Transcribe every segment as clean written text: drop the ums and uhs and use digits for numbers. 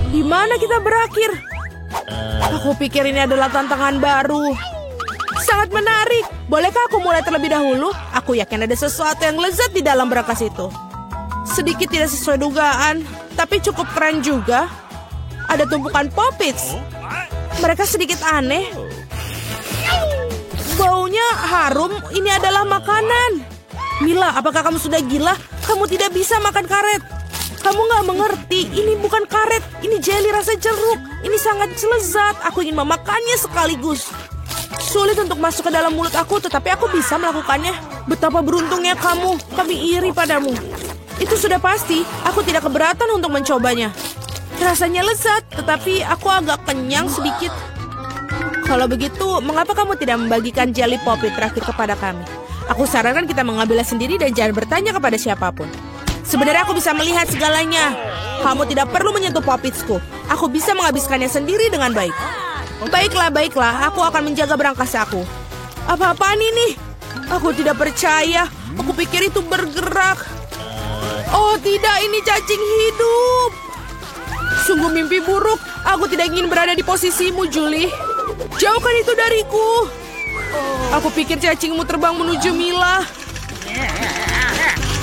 Di mana kita berakhir? Aku pikir ini adalah tantangan baru. Sangat menarik. Bolehkah aku mulai terlebih dahulu? Aku yakin ada sesuatu yang lezat di dalam berangkas itu. Sedikit tidak sesuai dugaan, tapi cukup keren juga. Ada tumpukan Poppits. Mereka sedikit aneh. Baunya harum. Ini adalah makanan. Mila, apakah kamu sudah gila? Kamu tidak bisa makan karet. Kamu nggak mengerti. Ini bukan karet. Ini jelly rasa jeruk. Ini sangat lezat. Aku ingin memakannya sekaligus. Sulit untuk masuk ke dalam mulut aku, tetapi aku bisa melakukannya. Betapa beruntungnya kamu. Kami iri padamu. Itu sudah pasti. Aku tidak keberatan untuk mencobanya. Rasanya lezat, tetapi aku agak kenyang sedikit. Kalau begitu, mengapa kamu tidak membagikan jelly Poppit terakhir kepada kami? Aku sarankan kita mengambilnya sendiri dan jangan bertanya kepada siapapun. Sebenarnya aku bisa melihat segalanya. Kamu tidak perlu menyentuh Poppitsku. Aku bisa menghabiskannya sendiri dengan baik. Baiklah. Aku akan menjaga berangkas aku. Apa-apaan ini? Aku tidak percaya. Aku pikir itu bergerak. Oh tidak, ini cacing hidup. Sungguh mimpi buruk. Aku tidak ingin berada di posisimu, Julie. Jauhkan itu dariku. Aku pikir cacingmu terbang menuju Mila.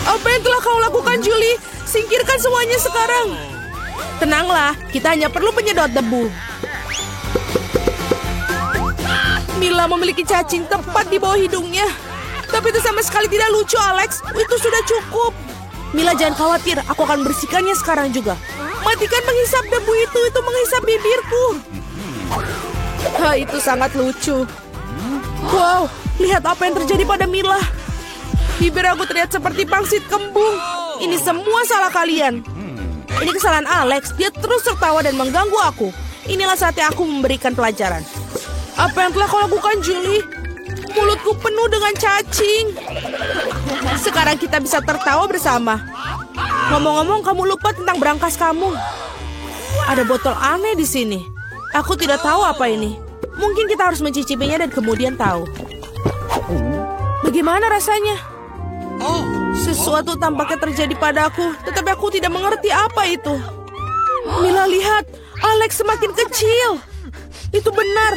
Apa yang telah kau lakukan, Julie? Singkirkan semuanya sekarang. Tenanglah, kita hanya perlu penyedot debu. Mila memiliki cacing tepat di bawah hidungnya. Tapi itu sama sekali tidak lucu, Alex. Itu sudah cukup. Mila, jangan khawatir. Aku akan bersihkannya sekarang juga. Matikan menghisap debu itu menghisap bibirku. Itu sangat lucu. Wow, lihat apa yang terjadi pada Mila. Bibir aku terlihat seperti pangsit kembung. Ini semua salah kalian. Ini kesalahan Alex. Dia terus tertawa dan mengganggu aku. Inilah saatnya aku memberikan pelajaran. Apa yang telah kau lakukan, Julie? Mulutku penuh dengan cacing. Sekarang kita bisa tertawa bersama. Ngomong-ngomong, kamu lupa tentang berangkas kamu. Ada botol aneh di sini. Aku tidak tahu apa ini. Mungkin kita harus mencicipinya dan kemudian tahu. Bagaimana rasanya? Sesuatu tampaknya terjadi padaku, tetapi aku tidak mengerti apa itu. Mila, lihat. Alex semakin kecil. Itu benar.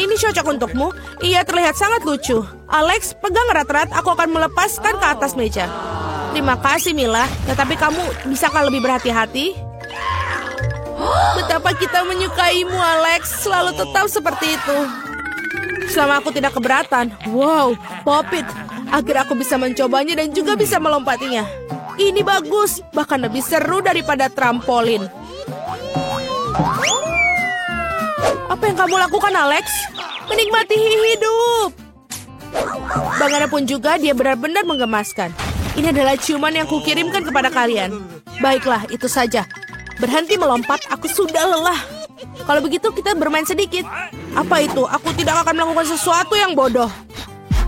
Ini cocok untukmu. Ia terlihat sangat lucu. Alex, pegang erat-erat. Aku akan melepaskan ke atas meja. Terima kasih, Mila. Tetapi kamu bisakah lebih berhati-hati? Betapa kita menyukaimu, Alex. Selalu tetap seperti itu. Selama aku tidak keberatan. Wow, Poppit. Akhirnya aku bisa mencobanya dan juga bisa melompatinya. Ini bagus. Bahkan lebih seru daripada trampolin. Apa yang kamu lakukan, Alex? Menikmati hidup. Bagaimanapun juga, dia benar-benar menggemaskan. Ini adalah ciuman yang kukirimkan kepada kalian. Baiklah, itu saja. Berhenti melompat, aku sudah lelah. Kalau begitu, kita bermain sedikit. Apa itu? Aku tidak akan melakukan sesuatu yang bodoh.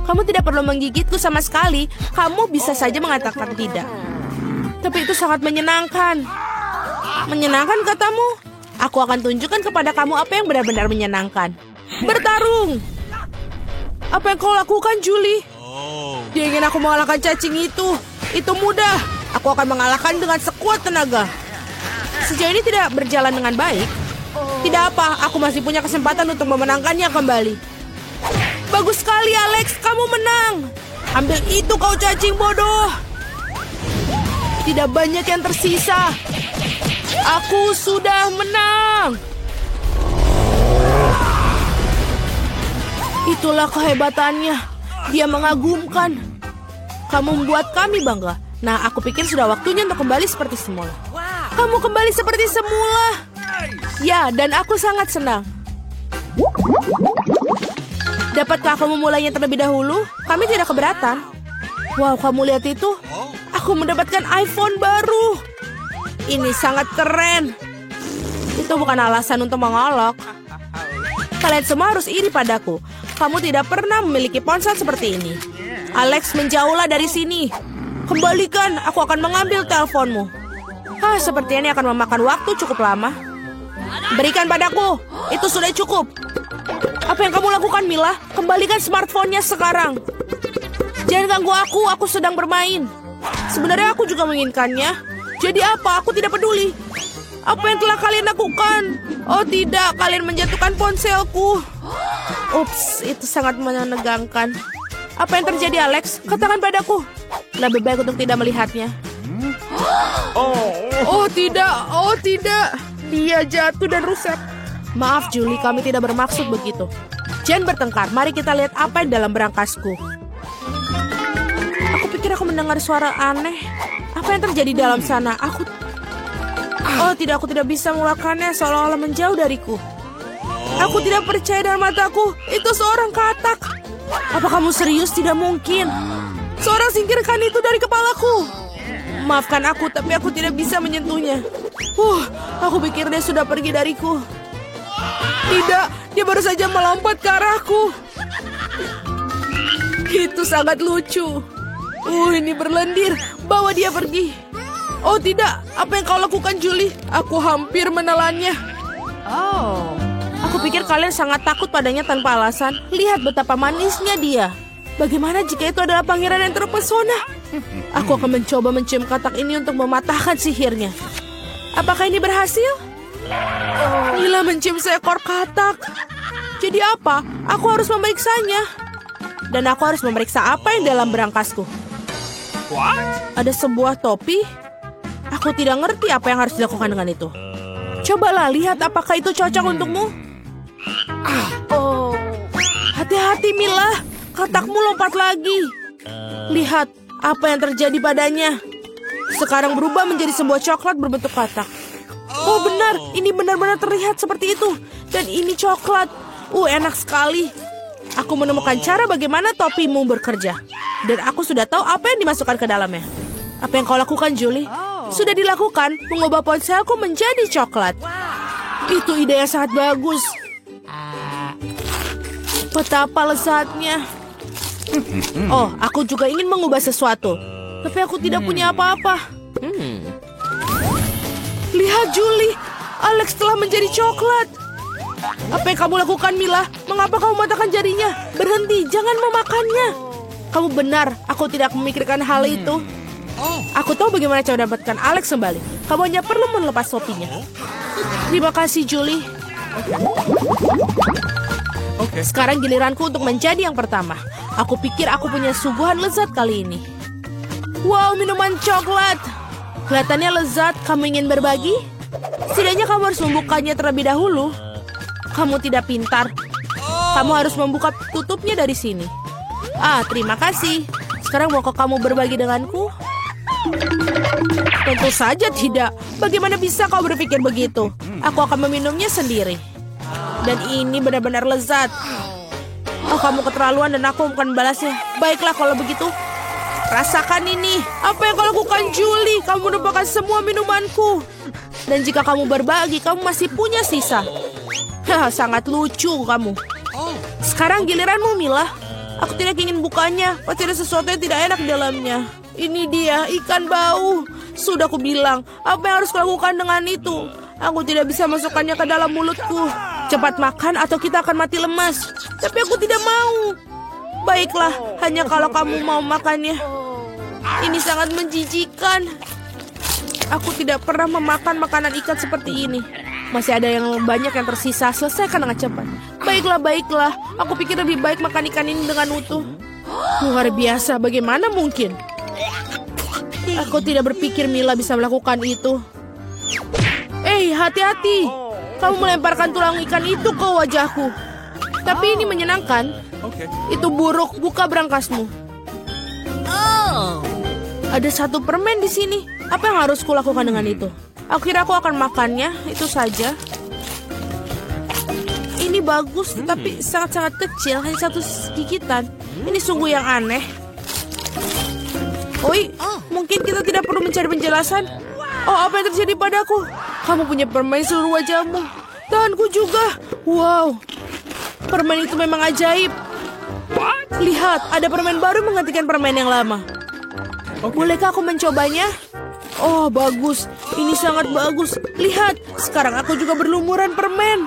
Kamu tidak perlu menggigitku sama sekali. Kamu bisa saja mengatakan tidak. Tapi itu sangat menyenangkan. Menyenangkan, katamu? Aku akan tunjukkan kepada kamu apa yang benar-benar menyenangkan. Bertarung! Apa yang kau lakukan, Julie? Dia ingin aku mengalahkan cacing itu. Itu mudah. Aku akan mengalahkan dengan sekuat tenaga. Sejauh ini tidak berjalan dengan baik. Tidak apa, aku masih punya kesempatan untuk memenangkannya kembali. Bagus sekali, Alex. Kamu menang. Ambil itu, kau cacing bodoh. Tidak banyak yang tersisa. Aku sudah menang. Itulah kehebatannya. Dia mengagumkan. Kamu membuat kami bangga. Nah, aku pikir sudah waktunya untuk kembali seperti semula. Kamu kembali seperti semula. Ya, dan aku sangat senang. Dapatkah kamu memulainya terlebih dahulu? Kami tidak keberatan. Wow, kamu lihat itu? Aku mendapatkan iPhone baru. Ini sangat keren. Itu bukan alasan untuk mengolok. Kalian semua harus iri padaku. Kamu tidak pernah memiliki ponsel seperti ini. Alex, menjauhlah dari sini. Kembalikan, aku akan mengambil teleponmu. Seperti ini akan memakan waktu cukup lama. Berikan padaku. Itu sudah cukup. Apa yang kamu lakukan, Mila? Kembalikan smartphone-nya sekarang. Jangan ganggu aku sedang bermain. Sebenarnya aku juga menginginkannya. Jadi apa? Aku tidak peduli. Apa yang telah kalian lakukan? Oh tidak, kalian menjatuhkan ponselku. Ups, itu sangat menegangkan. Apa yang terjadi, Alex? Katakan padaku. Lebih baik untuk tidak melihatnya. Oh tidak. Dia jatuh dan rusak. Maaf Julie, kami tidak bermaksud begitu. Jangan bertengkar, mari kita lihat apa yang dalam berangkasku. Aku pikir aku mendengar suara aneh. Apa yang terjadi dalam sana? Aku tidak bisa melakukannya, seolah-olah menjauh dariku. Aku tidak percaya dengan mataku. Itu seorang katak. Apa kamu serius? Tidak mungkin. Seorang singkirkan itu dari kepalaku. Maafkan aku, tapi aku tidak bisa menyentuhnya. Aku pikir dia sudah pergi dariku. Tidak, dia baru saja melompat ke arahku. Itu sangat lucu. Ini berlendir. Bawa dia pergi. Oh tidak, apa yang kau lakukan Julie? Aku hampir menelannya. Aku pikir kalian sangat takut padanya tanpa alasan. Lihat betapa manisnya dia. Bagaimana jika itu adalah pangeran yang terpesona? Aku akan mencoba mencium katak ini untuk mematahkan sihirnya. Apakah ini berhasil? Mila mencium seekor katak. Jadi apa? Aku harus memeriksanya. Dan aku harus memeriksa apa yang dalam berangkasku. Ada sebuah topi. Aku tidak ngerti apa yang harus dilakukan dengan itu. Cobalah lihat apakah itu cocok untukmu. Hati-hati Mila, katakmu lompat lagi. Lihat apa yang terjadi padanya. Sekarang berubah menjadi sebuah coklat berbentuk katak. Oh benar, ini benar-benar terlihat seperti itu. Dan ini coklat. Enak sekali. Aku menemukan cara bagaimana topimu bekerja. Dan aku sudah tahu apa yang dimasukkan ke dalamnya. Apa yang kau lakukan, Julie? Sudah dilakukan, mengubah ponselku menjadi coklat. Itu ide yang sangat bagus. Betapa lezatnya. Aku juga ingin mengubah sesuatu. Tapi aku tidak punya apa-apa. Lihat Julie, Alex telah menjadi coklat. Apa yang kamu lakukan Mila? Mengapa kamu mematahkan jarinya? Berhenti, jangan memakannya. Kamu benar, aku tidak memikirkan hal itu. Aku tahu bagaimana cara mendapatkan Alex kembali. Kamu hanya perlu melepas topinya. Terima kasih Julie. Sekarang giliranku untuk menjadi yang pertama. Aku pikir aku punya suguhan lezat kali ini. Wow, minuman coklat. Kelihatannya lezat. Kamu ingin berbagi? Setidaknya kamu harus membukanya terlebih dahulu. Kamu tidak pintar. Kamu harus membuka tutupnya dari sini. Terima kasih. Sekarang maukah kamu berbagi denganku? Tentu saja tidak. Bagaimana bisa kau berpikir begitu? Aku akan meminumnya sendiri. Dan ini benar-benar lezat. Kamu keterlaluan dan aku bukan membalasnya. Baiklah kalau begitu. Rasakan ini. Apa yang kau lakukan Julie? Kamu menumpahkan semua minumanku. Dan jika kamu berbagi, kamu masih punya sisa. Sangat lucu kamu. Sekarang giliranmu Mila. Aku tidak ingin bukanya. Pasti ada sesuatu yang tidak enak di dalamnya. Ini dia, ikan bau. Sudah aku bilang, apa yang harus kulakukan dengan itu? Aku tidak bisa masukkannya ke dalam mulutku. Cepat makan atau kita akan mati lemas. Tapi aku tidak mau. Baiklah, hanya kalau kamu mau makannya. Ini sangat menjijikan. Aku tidak pernah memakan makanan ikan seperti ini. Masih ada yang banyak yang tersisa. Selesaikan dengan cepat. Baiklah. Aku pikir lebih baik makan ikan ini dengan utuh. Luar biasa, bagaimana mungkin? Aku tidak berpikir Mila bisa melakukan itu. Hati-hati. Kamu melemparkan tulang ikan itu ke wajahku. Tapi ini menyenangkan. Itu buruk, buka berangkasmu. Ada satu permen di sini. Apa yang harus kulakukan dengan itu? Aku kira aku akan makannya, itu saja. Ini bagus, tapi sangat-sangat kecil, hanya satu gigitan. Ini sungguh yang aneh. Mungkin kita tidak perlu mencari penjelasan. Apa yang terjadi padaku? Kamu punya permen seluruh wajahmu. Tanganku juga. Wow, permen itu memang ajaib. Lihat, ada permen baru menggantikan permen yang lama. Bolehkah aku mencobanya? Bagus. Ini sangat bagus. Lihat, sekarang aku juga berlumuran permen.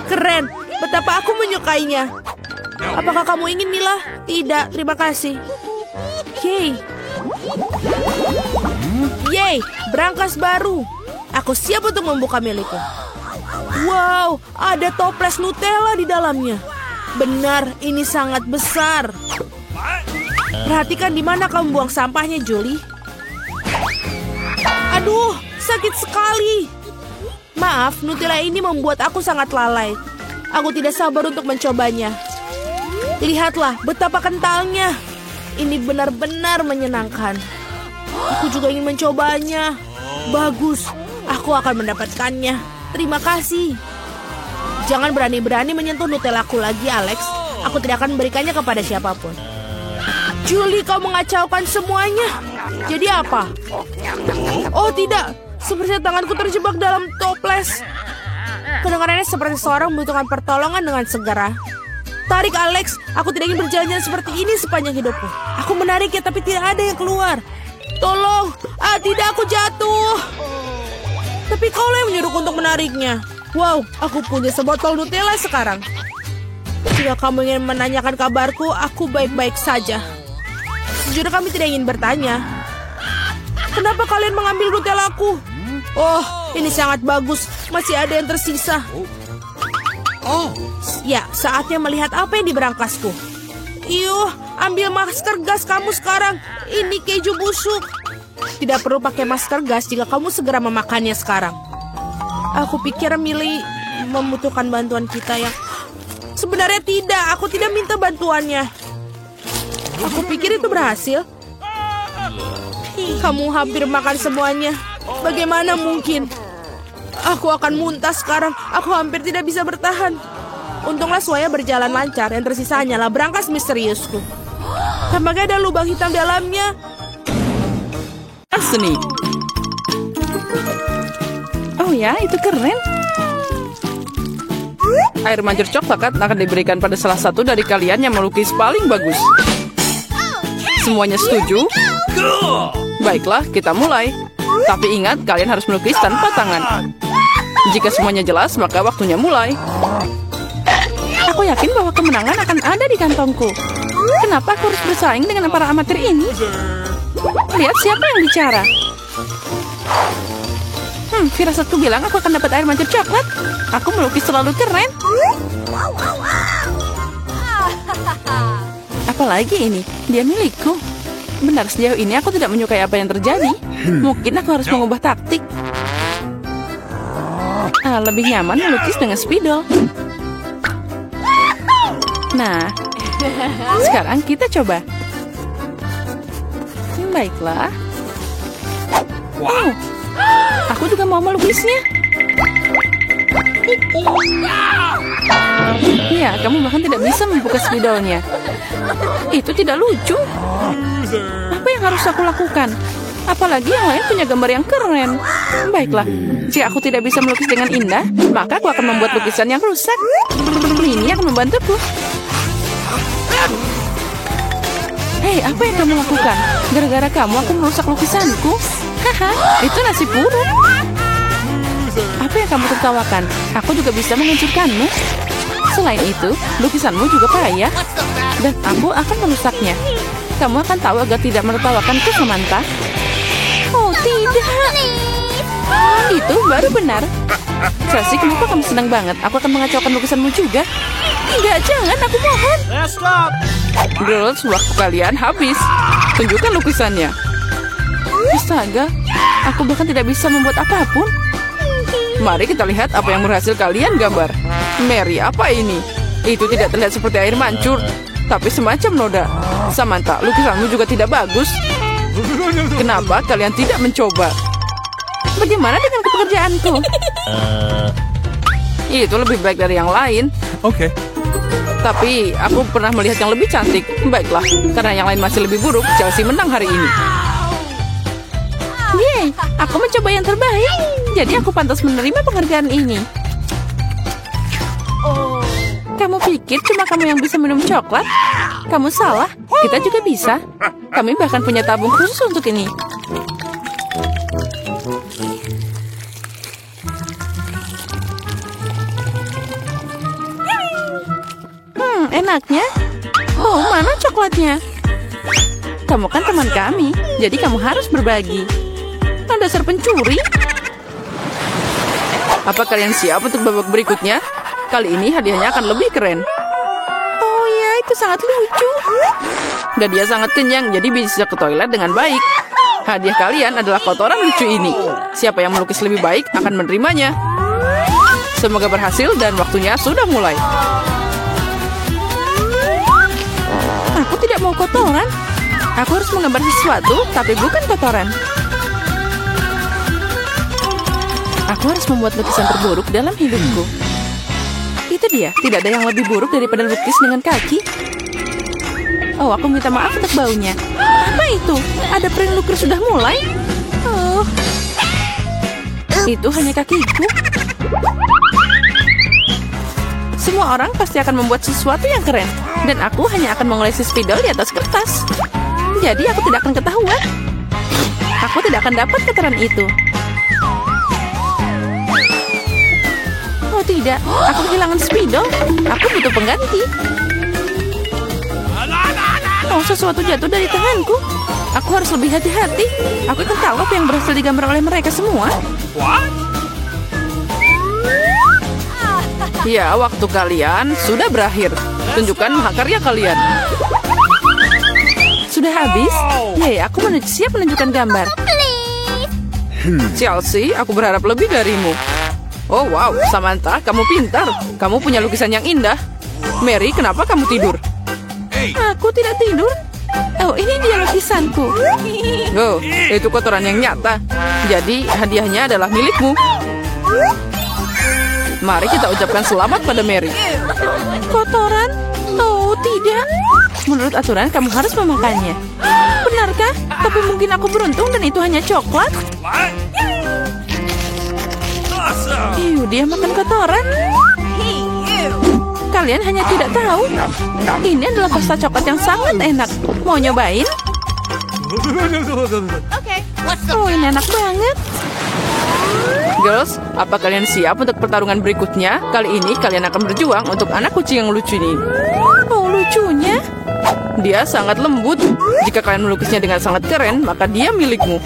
Keren. Betapa aku menyukainya. Apakah kamu ingin, Mila? Tidak, terima kasih. Yeay, berangkas baru. Aku siap untuk membuka milikku. Wow, ada toples Nutella di dalamnya. Benar, ini sangat besar. Perhatikan di mana kamu buang sampahnya, Julie. Aduh, sakit sekali. Maaf, Nutella ini membuat aku sangat lalai. Aku tidak sabar untuk mencobanya. Lihatlah betapa kentalnya. Ini benar-benar menyenangkan. Aku juga ingin mencobanya. Bagus, aku akan mendapatkannya. Terima kasih. Jangan berani-berani menyentuh Nutellaku lagi, Alex. Aku tidak akan memberikannya kepada siapapun. Julie, kau mengacaukan semuanya. Jadi apa? Oh tidak, sepertinya tanganku terjebak dalam toples. Kedengarannya seperti seorang membutuhkan pertolongan dengan segera. Tarik, Alex. Aku tidak ingin berjalan seperti ini sepanjang hidupku. Aku menariknya tapi tidak ada yang keluar. Tolong. Tidak, aku jatuh. Tapi kaulah yang menyuruhku untuk menariknya. Wow, aku punya sebotol Nutella sekarang. Jika kamu ingin menanyakan kabarku, aku baik-baik saja. Sejujurnya kami tidak ingin bertanya. Kenapa kalian mengambil Nutellaku? Oh, ini sangat bagus. Masih ada yang tersisa. Ya, saatnya melihat apa yang di berangkasku. Iyuh, ambil masker gas kamu sekarang. Ini keju busuk. Tidak perlu pakai masker gas jika kamu segera memakannya sekarang. Aku pikir Millie membutuhkan bantuan kita yang... Sebenarnya tidak, aku tidak minta bantuannya. Aku pikir itu berhasil. Kamu hampir makan semuanya. Bagaimana mungkin? Aku akan muntah sekarang. Aku hampir tidak bisa bertahan. Untunglah semuanya berjalan lancar. Yang tersisa hanyalah berangkas misteriusku. Tampaknya ada lubang hitam dalamnya. Seni. Oh ya, itu keren. Air mancur coklat akan diberikan pada salah satu dari kalian yang melukis paling bagus. Semuanya setuju? Baiklah, kita mulai. Tapi ingat, kalian harus melukis tanpa tangan. Jika semuanya jelas, maka waktunya mulai. Aku yakin bahwa kemenangan akan ada di kantongku. Kenapa aku harus bersaing dengan para amatir ini? Lihat siapa yang bicara. Firasatku bilang aku akan dapat air mancur coklat. Aku melukis selalu keren. Apalagi ini, dia milikku. Benar, sejauh ini aku tidak menyukai apa yang terjadi. Mungkin aku harus mengubah taktik. Lebih nyaman melukis dengan spidol. Nah, sekarang kita coba. Baiklah. Oh, aku juga mau melukisnya. Ya, kamu bahkan tidak bisa membuka spidolnya. Itu tidak lucu. Apa yang harus aku lakukan? Apalagi yang lain punya gambar yang keren. Baiklah, jika aku tidak bisa melukis dengan indah, maka aku akan membuat lukisan yang rusak. Ini akan membantuku. Hei, apa yang kamu lakukan? Gara-gara kamu aku merusak lukisanku. Haha, itu nasib buruk. Apa yang kamu tertawakan? Aku juga bisa menghancurkanmu. Selain itu, lukisanmu juga payah. Dan aku akan merusaknya. Kamu akan tahu agar tidak menertawakanku, Samantha. Oh, tidak. Itu baru benar. Chelsea, kenapa kamu senang banget? Aku akan mengacaukan lukisanmu juga. Enggak, jangan, aku mohon. Girls, waktu kalian habis. Tunjukkan lukisannya. Astaga, aku bahkan tidak bisa membuat apapun. Mari kita lihat apa yang berhasil kalian gambar. Mary, apa ini? Itu tidak terlihat seperti air mancur, tapi semacam noda. Samantha, lukisanmu juga tidak bagus. Kenapa kalian tidak mencoba? Bagaimana dengan pekerjaanku? Itu lebih baik dari yang lain. Oke. Tapi aku pernah melihat yang lebih cantik. Baiklah, karena yang lain masih lebih buruk, Chelsea menang hari ini. Yeay, aku mencoba yang terbaik. Jadi aku pantas menerima penghargaan ini. Kamu pikir cuma kamu yang bisa minum coklat? Kamu salah, kita juga bisa. Kami bahkan punya tabung khusus untuk ini. Enaknya. Oh, mana coklatnya? Kamu kan teman kami, jadi kamu harus berbagi. Dasar pencuri. Apa kalian siap untuk babak berikutnya? Kali ini hadiahnya akan lebih keren. Oh ya, itu sangat lucu. Dan dia sangat kenyang, jadi bisa ke toilet dengan baik. Hadiah kalian adalah kotoran lucu ini. Siapa yang melukis lebih baik akan menerimanya. Semoga berhasil dan waktunya sudah mulai. Aku tidak mau kotoran. Aku harus menggambar sesuatu, tapi bukan kotoran. Aku harus membuat lukisan terburuk dalam hidupku. Itu dia, tidak ada yang lebih buruk daripada lukis dengan kaki. Oh, aku minta maaf untuk baunya. Apa itu? Ada print lukis sudah mulai? Oh, itu hanya kakiku. Semua orang pasti akan membuat sesuatu yang keren. Dan aku hanya akan mengolesi spidol di atas kertas. Jadi aku tidak akan ketahuan. Aku tidak akan dapat kotoran itu. Oh tidak, aku kehilangan spidol. Aku butuh pengganti. Oh, sesuatu jatuh dari tanganku. Aku harus lebih hati-hati. Aku akan tahu apa yang berhasil digambar oleh mereka semua. Ya, waktu kalian sudah berakhir. Tunjukkan mahakarya kalian. Sudah habis? Ya, aku siap menunjukkan gambar. Chelsea, aku berharap lebih darimu. Oh wow, Samantha, kamu pintar. Kamu punya lukisan yang indah. Mary, kenapa kamu tidur? Aku tidak tidur. Oh, ini dia lukisanku. Oh, itu kotoran yang nyata. Jadi, hadiahnya adalah milikmu. Mari kita ucapkan selamat pada Mary. Kotoran? Oh, tidak. Menurut aturan, kamu harus memakannya. Benarkah? Tapi mungkin aku beruntung dan itu hanya coklat. Dia makan kotoran. Kalian hanya tidak tahu. Ini adalah pasta coklat yang sangat enak. Mau nyobain? Oh, ini enak banget. Girls, apa kalian siap untuk pertarungan berikutnya? Kali ini kalian akan berjuang untuk anak kucing yang lucu ini. Oh, lucunya. Dia sangat lembut. Jika kalian melukisnya dengan sangat keren, maka dia milikmu.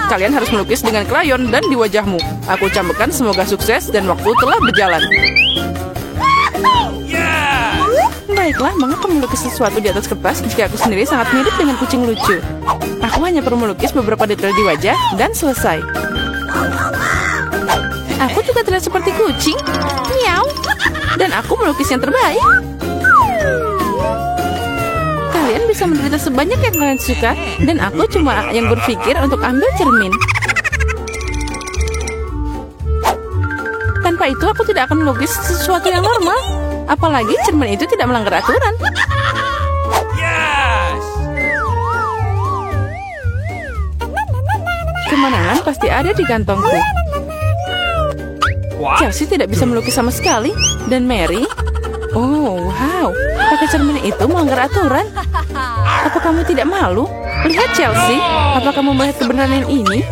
Kalian harus melukis dengan krayon dan di wajahmu. Aku ucapkan semoga sukses dan waktu telah berjalan. Baiklah, mengapa melukis sesuatu di atas kertas jika aku sendiri sangat mirip dengan kucing lucu? Aku hanya perlu melukis beberapa detail di wajah dan selesai. Aku juga terlihat seperti kucing. Miau. Dan aku melukis yang terbaik. Kalian bisa menderita sebanyak yang kalian suka, dan aku cuma yang berpikir untuk ambil cermin. Tanpa itu aku tidak akan melukis sesuatu yang normal. Apalagi cermin itu tidak melanggar aturan. Kemenangan pasti ada di kantongku. Chelsea tidak bisa melukis sama sekali. Dan Mary, oh wow, pakai cermin itu melanggar aturan. Apa kamu tidak malu? Lihat Chelsea, apa kamu melihat kebenaran ini?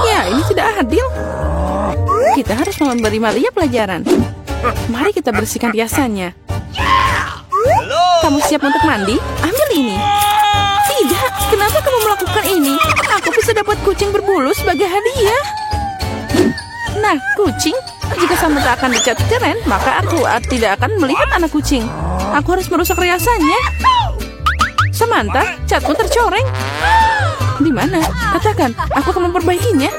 Ya, ini tidak adil. Kita harus memberi Malia pelajaran. Mari kita bersihkan riasannya. Kamu siap untuk mandi? Ambil ini. Tidak, kenapa kamu melakukan ini? Aku bisa dapat kucing berbulu sebagai hadiah. Nah, kucing, jika Samantha akan dicat keren, maka aku tidak akan melihat anak kucing. Aku harus merusak riasannya. Samantha, catmu tercoreng. Di mana? Katakan, aku akan memperbaikinya.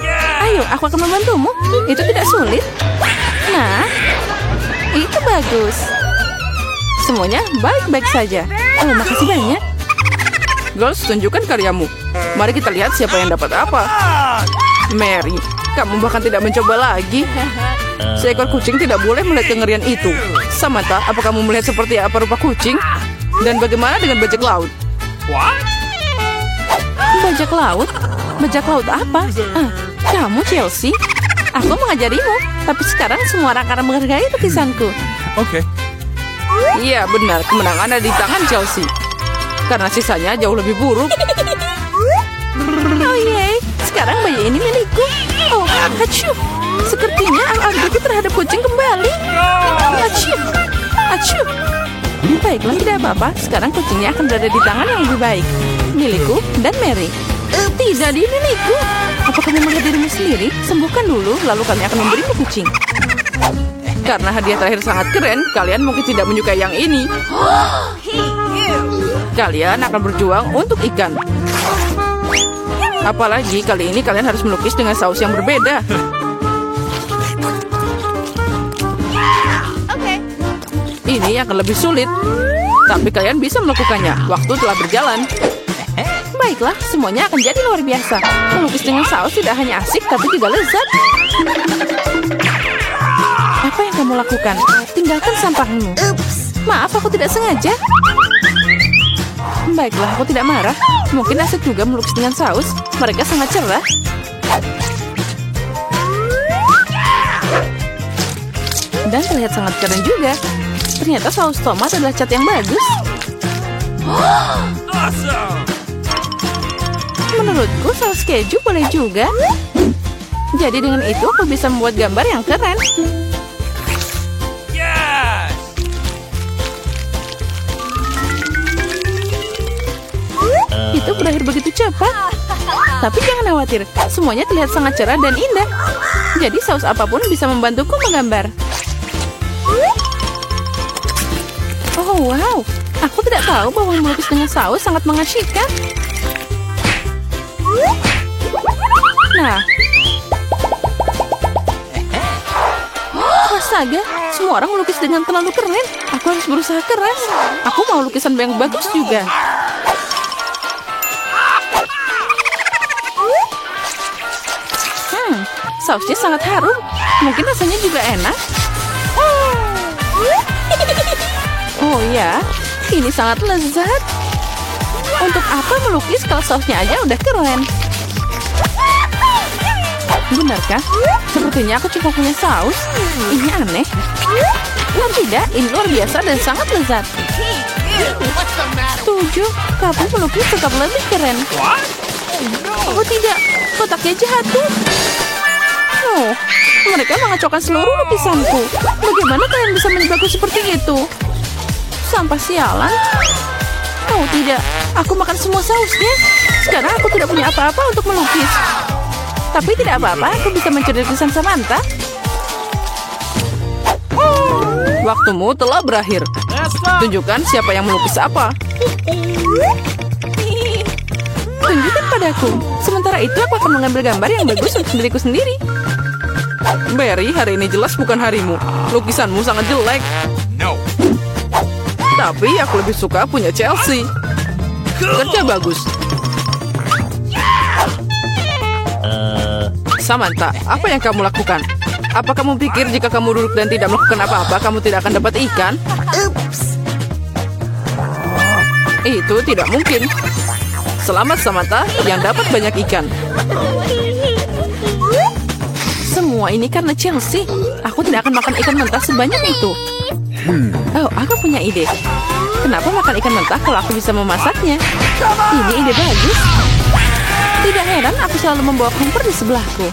Ayo, aku akan membantumu. Itu tidak sulit. Nah, itu bagus. Semuanya baik-baik saja. Oh, makasih banyak. Girls, tunjukkan karyamu. Mari kita lihat siapa yang dapat apa. Mary, kamu bahkan tidak mencoba lagi. Seekor kucing tidak boleh melihat kengerian itu. Samantha, apa kamu melihat seperti apa rupa kucing? Dan bagaimana dengan bajak laut? Bajak laut? Bajak laut apa? Kamu Chelsea? Aku mengajarimu, tapi sekarang semua orang akan menghargai lukisanku. Oke. Iya benar, kemenangan ada di tangan Chelsea. Karena sisanya jauh lebih buruk. Oh yeay, sekarang bayi ini milikku. Oh, acuh. Sepertinya alergiku terhadap kucing kembali. Acuh, acuh. Baiklah, tidak apa-apa. Sekarang kucingnya akan berada di tangan yang lebih baik. Milikku dan Mary. Tidak di milikku. Apa kamu melihat dirimu sendiri? Sembuhkan dulu, lalu kami akan memberimu kucing. Karena hadiah terakhir sangat keren, kalian mungkin tidak menyukai yang ini. Kalian akan berjuang untuk ikan. Apalagi kali ini kalian harus melukis dengan saus yang berbeda. Ini akan lebih sulit. Tapi kalian bisa melakukannya. Waktu telah berjalan. Baiklah, semuanya akan jadi luar biasa. Melukis dengan saus tidak hanya asik, tapi juga lezat. Apa yang kamu lakukan? Tinggalkan sampahmu. Maaf, aku tidak sengaja. Baiklah, aku tidak marah. Mungkin asik juga melukis dengan saus. Mereka sangat cerah. Dan terlihat sangat keren juga. Ternyata saus tomat adalah cat yang bagus. Menurutku saus keju boleh juga. Jadi dengan itu aku bisa membuat gambar yang keren. Itu berakhir begitu cepat. Tapi jangan khawatir, semuanya terlihat sangat cerah dan indah. Jadi saus apapun bisa membantuku menggambar. Oh wow, aku tidak tahu bahwa melukis dengan saus sangat mengasyikkan. Nah, astaga, semua orang melukis dengan terlalu keren. Aku harus berusaha keras. Aku mau lukisan yang bagus juga. Sausnya sangat harum. Mungkin rasanya juga enak. Oh ya, ini sangat lezat. Untuk apa melukis kalau sausnya aja udah keren? Benarkah? Sepertinya aku cuma punya saus. Ini aneh. Nah tidak, ini luar biasa dan sangat lezat. Setuju, kamu melukis tetap lebih keren. Oh tidak, kotaknya jatuh. Oh, mereka mengacaukan seluruh lukisanku. Bagaimana kalian bisa menjebakku seperti itu? Sampah sialan. Oh tidak, aku makan semua sausnya. Sekarang aku tidak punya apa-apa untuk melukis. Tapi tidak apa-apa, aku bisa mencuri lukisan Samantha. Waktumu telah berakhir. Tunjukkan siapa yang melukis apa. Tunjukkan padaku. Sementara itu aku akan mengambil gambar yang bagus untuk diriku sendiri. Barry, hari ini jelas bukan harimu. Lukisanmu sangat jelek. No. Tapi aku lebih suka punya Chelsea. Kerja bagus. Samantha, apa yang kamu lakukan? Apa kamu pikir jika kamu duduk dan tidak melakukan apa-apa, kamu tidak akan dapat ikan? Itu tidak mungkin. Selamat Samantha yang dapat banyak ikan. Semua ini karena Chelsea. Aku tidak akan makan ikan mentah sebanyak itu. Oh, aku punya ide. Kenapa makan ikan mentah kalau aku bisa memasaknya? Ini ide bagus. Tidak heran aku selalu membawa kompor di sebelahku.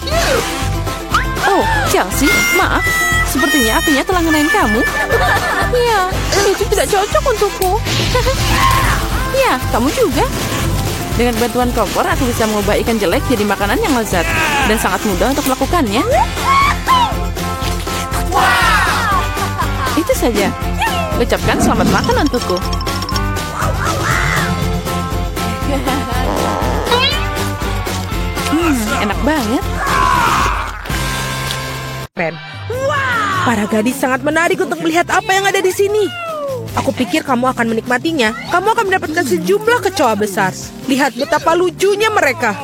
Oh, Chelsea, maaf. Sepertinya apinya telah ngenain kamu. Ya, itu tidak cocok untukku. Ya, kamu juga. Dengan bantuan kompor, aku bisa mengubah ikan jelek jadi makanan yang lezat. Dan sangat mudah untuk melakukannya. Itu saja. Ucapkan selamat makan untukku. Enak banget. Para gadis sangat menarik untuk melihat apa yang ada di sini. Aku pikir kamu akan menikmatinya. Kamu akan mendapatkan sejumlah kecoa besar. Lihat betapa lucunya mereka.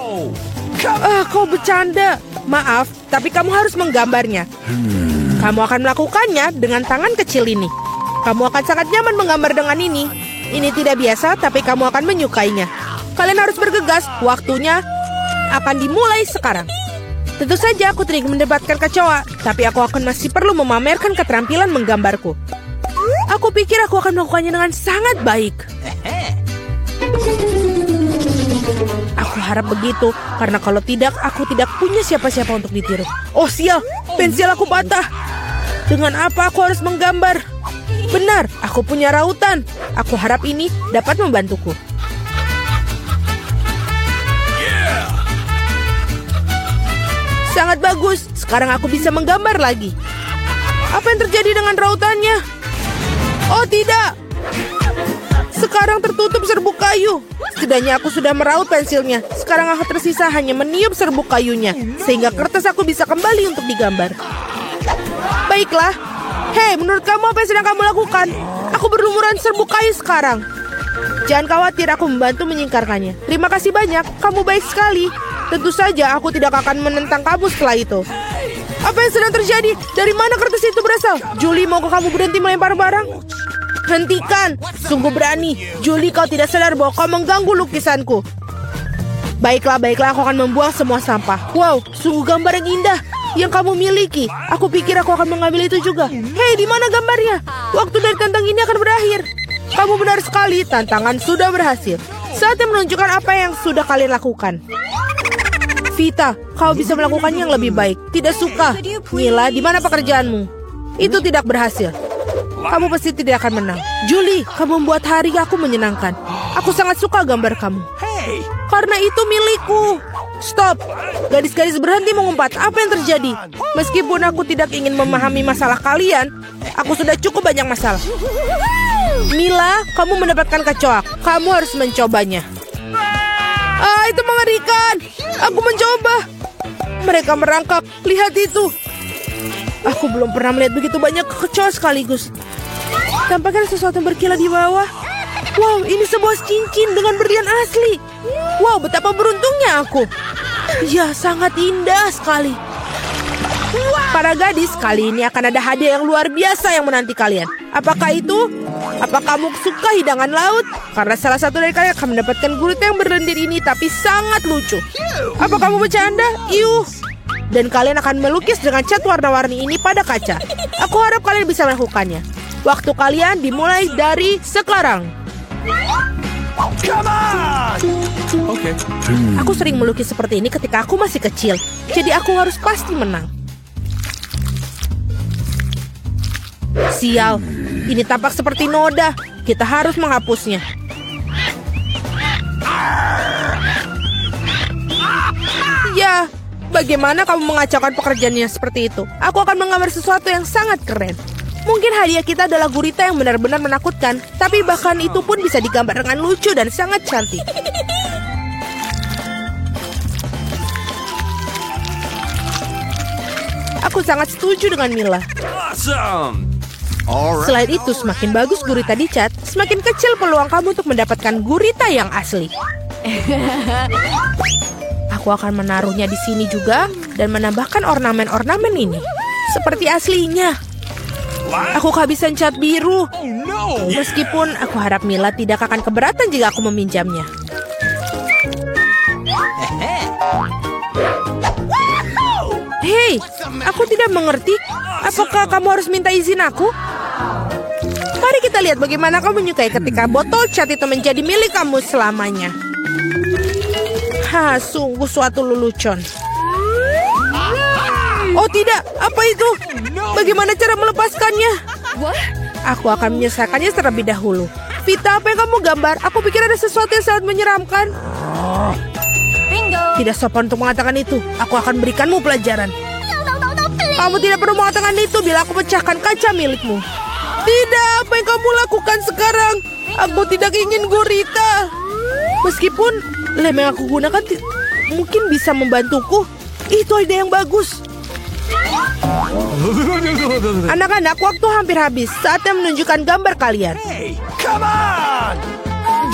Kau bercanda. Maaf, tapi kamu harus menggambarnya. Kamu akan melakukannya dengan tangan kecil ini. Kamu akan sangat nyaman menggambar dengan ini. Ini tidak biasa, tapi kamu akan menyukainya. Kalian harus bergegas. Waktunya akan dimulai sekarang. Tentu saja aku tidak ingin mendapatkan kecoa, tapi aku akan masih perlu memamerkan keterampilan menggambarku. Aku pikir aku akan melakukannya dengan sangat baik. Aku harap begitu, karena kalau tidak, aku tidak punya siapa-siapa untuk ditiru. Oh sial, pensil aku patah. Dengan apa aku harus menggambar? Benar, aku punya rautan. Aku harap ini dapat membantuku. Sangat bagus. Sekarang aku bisa menggambar lagi. Apa yang terjadi dengan rautannya? Oh tidak. Sekarang tertutup serbuk kayu. Setidaknya aku sudah meraut pensilnya. Sekarang aku tersisa hanya meniup serbuk kayunya. Sehingga kertas aku bisa kembali untuk digambar. Baiklah. Hei, menurut kamu apa yang sedang kamu lakukan? Aku berlumuran serbuk kayu sekarang. Jangan khawatir, aku membantu menyingkarkannya. Terima kasih banyak, kamu baik sekali. Tentu saja aku tidak akan menentang kamu setelah itu. Apa yang sedang terjadi? Dari mana kertas itu berasal? Julie, maukah kamu berhenti melempar barang? Hentikan, sungguh berani. Julie, kau tidak sadar bahwa kau mengganggu lukisanku. Baiklah, aku akan membuang semua sampah. Wow, sungguh gambar yang indah yang kamu miliki. Aku pikir aku akan mengambil itu juga. Hei, di mana gambarnya? Waktu dari tantang ini akan berakhir. Kamu benar sekali, tantangan sudah berhasil. Saatnya menunjukkan apa yang sudah kalian lakukan. Vita, kau bisa melakukannya yang lebih baik. Tidak suka. Mila, di mana pekerjaanmu? Itu tidak berhasil. Kamu pasti tidak akan menang. Julie, kamu membuat hari aku menyenangkan. Aku sangat suka gambar kamu. Karena itu milikku. Stop. Gadis-gadis berhenti mengumpat. Apa yang terjadi? Meskipun aku tidak ingin memahami masalah kalian, aku sudah cukup banyak masalah. Mila, kamu mendapatkan kecoak. Kamu harus mencobanya. Ah, itu mengerikan. Aku mencoba. Mereka merangkap. Lihat itu. Aku belum pernah melihat begitu banyak kecoa sekaligus. Tampaknya sesuatu yang berkilau di bawah. Wow, ini sebuah cincin dengan berlian asli. Wow, betapa beruntungnya aku. Ya, sangat indah sekali. Para gadis, kali ini akan ada hadiah yang luar biasa yang menanti kalian. Apakah itu? Apa kamu suka hidangan laut? Karena salah satu dari kalian akan mendapatkan gurita yang berlendir ini, tapi sangat lucu. Apa kamu bercanda? Iuh. Dan kalian akan melukis dengan cat warna-warni ini pada kaca. Aku harap kalian bisa melakukannya. Waktu kalian dimulai dari sekarang. Okay. Aku sering melukis seperti ini ketika aku masih kecil. Jadi aku harus pasti menang. Sial, ini tampak seperti noda. Kita harus menghapusnya. Ya, bagaimana kamu mengacaukan pekerjaannya seperti itu? Aku akan menggambar sesuatu yang sangat keren. Mungkin hadiah kita adalah gurita yang benar-benar menakutkan, tapi bahkan itu pun bisa digambar dengan lucu dan sangat cantik. Aku sangat setuju dengan Mila. Awesome. Selain itu, semakin bagus gurita dicat, semakin kecil peluang kamu untuk mendapatkan gurita yang asli. Aku akan menaruhnya di sini juga dan menambahkan ornamen-ornamen ini. Seperti aslinya. Aku kehabisan cat biru. Meskipun aku harap Mila tidak akan keberatan jika aku meminjamnya. Hei, aku tidak mengerti. Apakah kamu harus minta izin aku? Mari kita lihat bagaimana kamu menyukai ketika botol cat itu menjadi milik kamu selamanya. Sungguh suatu lelucon. Oh tidak, apa itu? Bagaimana cara melepaskannya? Aku akan menyelesaikannya terlebih dahulu. Vita, apa yang kamu gambar? Aku pikir ada sesuatu yang sangat menyeramkan. Tidak sopan untuk mengatakan itu. Aku akan berikanmu pelajaran. Kamu tidak perlu mengatakan itu bila aku pecahkan kaca milikmu. Tidak, apa yang kamu lakukan sekarang? Aku tidak ingin gurita. Meskipun lem yang aku gunakan mungkin bisa membantuku. Itu ide yang bagus. Anak-anak, waktu hampir habis. Saatnya menunjukkan gambar kalian. Hey, come on!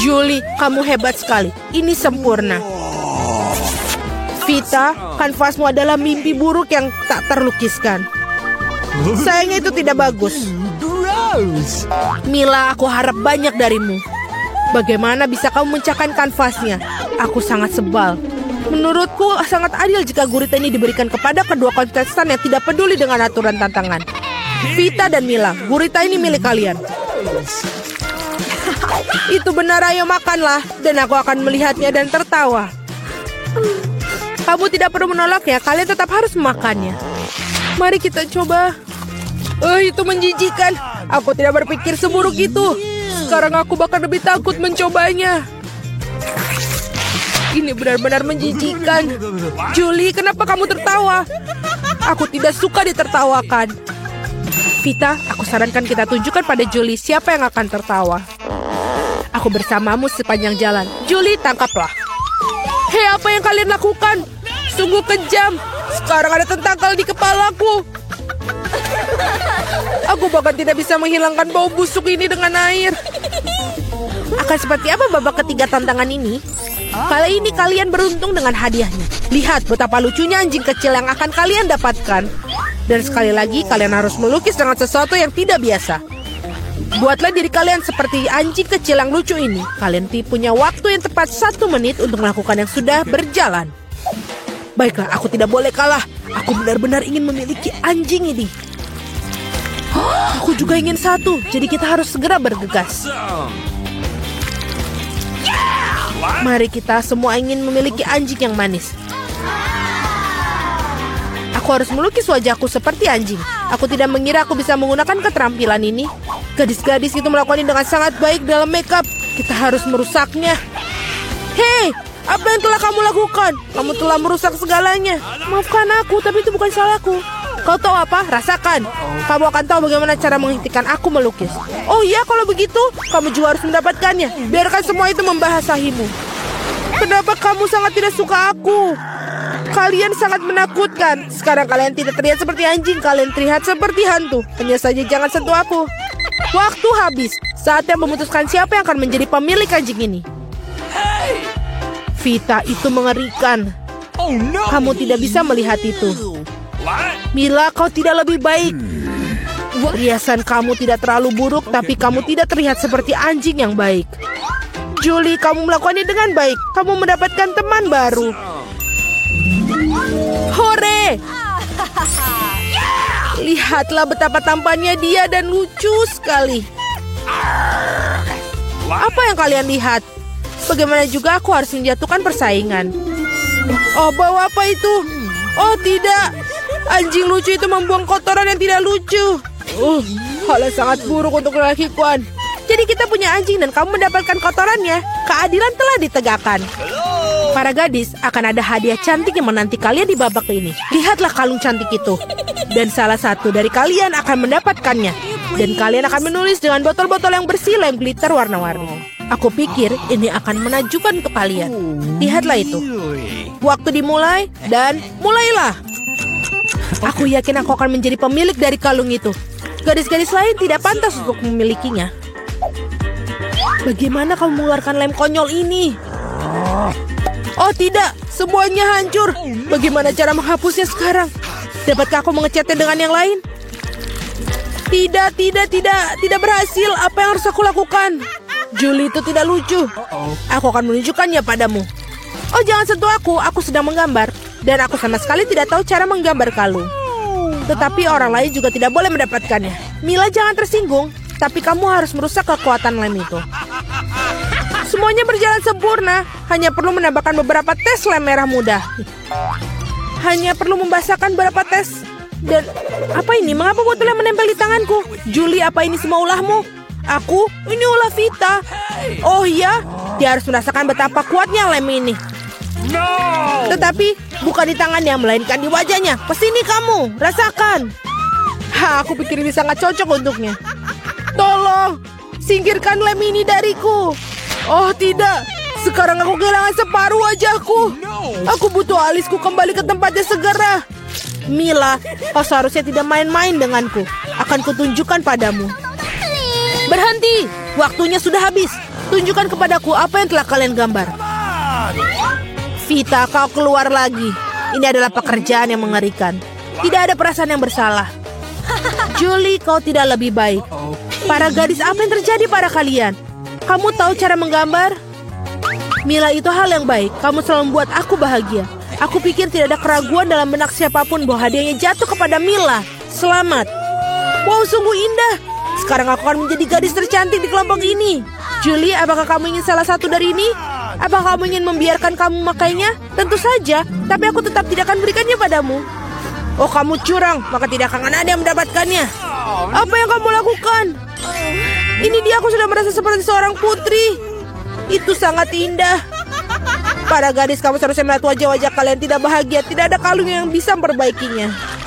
Julie, kamu hebat sekali. Ini sempurna. Vita, kanvasmu adalah mimpi buruk yang tak terlukiskan. Sayangnya itu tidak bagus. Gross! Mila, aku harap banyak darimu. Bagaimana bisa kamu memecahkan kanvasnya? Aku sangat sebal. Menurutku sangat adil jika gurita ini diberikan kepada kedua kontestan yang tidak peduli dengan aturan tantangan. Vita dan Mila, gurita ini milik kalian. Itu benar, ayo makanlah. Dan aku akan melihatnya dan tertawa. Kamu tidak perlu menolaknya, kalian tetap harus memakannya. Mari kita coba. Itu menjijikan. Aku tidak berpikir seburuk itu. Sekarang aku bahkan lebih takut mencobanya. Ini benar-benar menjijikan. Julie, kenapa kamu tertawa? Aku tidak suka ditertawakan. Vita, aku sarankan kita tunjukkan pada Julie siapa yang akan tertawa. Aku bersamamu sepanjang jalan. Julie, tangkaplah. Hei, apa yang kalian lakukan? Sungguh kejam. Sekarang ada tentakel di kepalaku. Aku bahkan tidak bisa menghilangkan bau busuk ini dengan air. Akan seperti apa babak ketiga tantangan ini? Kali ini kalian beruntung dengan hadiahnya. Lihat betapa lucunya anjing kecil yang akan kalian dapatkan. Dan sekali lagi kalian harus melukis dengan sesuatu yang tidak biasa. Buatlah diri kalian seperti anjing kecil yang lucu ini. Kalian punya waktu yang tepat 1 menit untuk melakukan yang sudah berjalan. Baiklah, aku tidak boleh kalah. Aku benar-benar ingin memiliki anjing ini. Aku juga ingin satu, jadi kita harus segera bergegas. Mari kita semua ingin memiliki anjing yang manis. Aku harus melukis wajahku seperti anjing. Aku tidak mengira aku bisa menggunakan keterampilan ini. Gadis-gadis itu melakukannya dengan sangat baik dalam makeup. Kita harus merusaknya. Hei, apa yang telah kamu lakukan? Kamu telah merusak segalanya. Maafkan aku, tapi itu bukan salahku. Kau tahu apa? Rasakan. Kamu akan tahu bagaimana cara menghentikan aku melukis. Oh iya, kalau begitu, kamu juga harus mendapatkannya. Biarkan semua itu membahasahimu. Kenapa kamu sangat tidak suka aku? Kalian sangat menakutkan. Sekarang kalian tidak terlihat seperti anjing. Kalian terlihat seperti hantu. Hanya saja jangan sentuh aku. Waktu habis. Saatnya memutuskan siapa yang akan menjadi pemilik anjing ini. Vita, itu mengerikan. Kamu tidak bisa melihat itu. Mila, kau tidak lebih baik. Riasan kamu tidak terlalu buruk, tapi kamu tidak terlihat seperti anjing yang baik. Julie, kamu melakukannya dengan baik. Kamu mendapatkan teman baru. Hore! Lihatlah betapa tampannya dia dan lucu sekali. Apa yang kalian lihat? Bagaimana juga aku harus menjatuhkan persaingan. Oh, bawa apa itu? Oh, tidak. Anjing lucu itu membuang kotoran yang tidak lucu. Hal yang sangat buruk untuk lelaki Kuan. Jadi kita punya anjing dan kamu mendapatkan kotorannya. Keadilan telah ditegakkan. Para gadis, akan ada hadiah cantik yang menanti kalian di babak ini. Lihatlah kalung cantik itu. Dan salah satu dari kalian akan mendapatkannya. Dan kalian akan menulis dengan botol-botol yang bersih lem glitter warna-warni. Aku pikir ini akan menakjubkan untuk kalian. Lihatlah itu. Waktu dimulai dan mulailah. Aku yakin aku akan menjadi pemilik dari kalung itu. Gadis-gadis lain tidak pantas untuk memilikinya. Bagaimana kamu mengeluarkan lem konyol ini? Oh tidak, semuanya hancur. Bagaimana cara menghapusnya sekarang? Dapatkah aku mengecatnya dengan yang lain? Tidak berhasil. Apa yang harus aku lakukan? Julie itu tidak lucu. Aku akan menunjukkannya padamu. Oh, jangan sentuh aku sedang menggambar. Dan aku sama sekali tidak tahu cara menggambar kalung. Tetapi orang lain juga tidak boleh mendapatkannya. Mila, jangan tersinggung. Tapi kamu harus merusak kekuatan lem itu. Semuanya berjalan sempurna. Hanya perlu menambahkan beberapa tes lem merah muda. Hanya perlu membasahkan beberapa tes. Dan apa ini? Mengapa botolnya menempel di tanganku? Julie, apa ini semua ulahmu? Aku? Ini ulah Vita. Oh iya, dia harus merasakan betapa kuatnya lem ini. Tetapi bukan di tangannya, melainkan di wajahnya. Kesini kamu, rasakan. Aku pikir ini sangat cocok untuknya. Tolong, singkirkan lem ini dariku. Oh tidak, sekarang aku kehilangan separuh wajahku. Aku butuh alisku kembali ke tempatnya segera. Mila, kau seharusnya tidak main-main denganku. Akan kutunjukkan padamu. Berhenti, waktunya sudah habis. Tunjukkan kepadaku apa yang telah kalian gambar. Vita, kau keluar lagi. Ini adalah pekerjaan yang mengerikan. Tidak ada perasaan yang bersalah. Julie, kau tidak lebih baik. Para gadis, apa yang terjadi pada kalian? Kamu tahu cara menggambar? Mila, itu hal yang baik. Kamu selalu membuat aku bahagia. Aku pikir tidak ada keraguan dalam benak siapapun bahwa hadiahnya jatuh kepada Mila. Selamat. Wow, sungguh indah. Sekarang aku akan menjadi gadis tercantik di kelompok ini. Julie, apakah kamu ingin salah satu dari ini? Apakah kamu ingin membiarkan kamu memakainya? Tentu saja, tapi aku tetap tidak akan berikannya padamu. Oh, kamu curang, maka tidak akan ada yang mendapatkannya. Apa yang kamu lakukan? Ini dia, aku sudah merasa seperti seorang putri. Itu sangat indah. Para gadis, kamu seharusnya melihat wajah-wajah kalian tidak bahagia. Tidak ada kalung yang bisa memperbaikinya.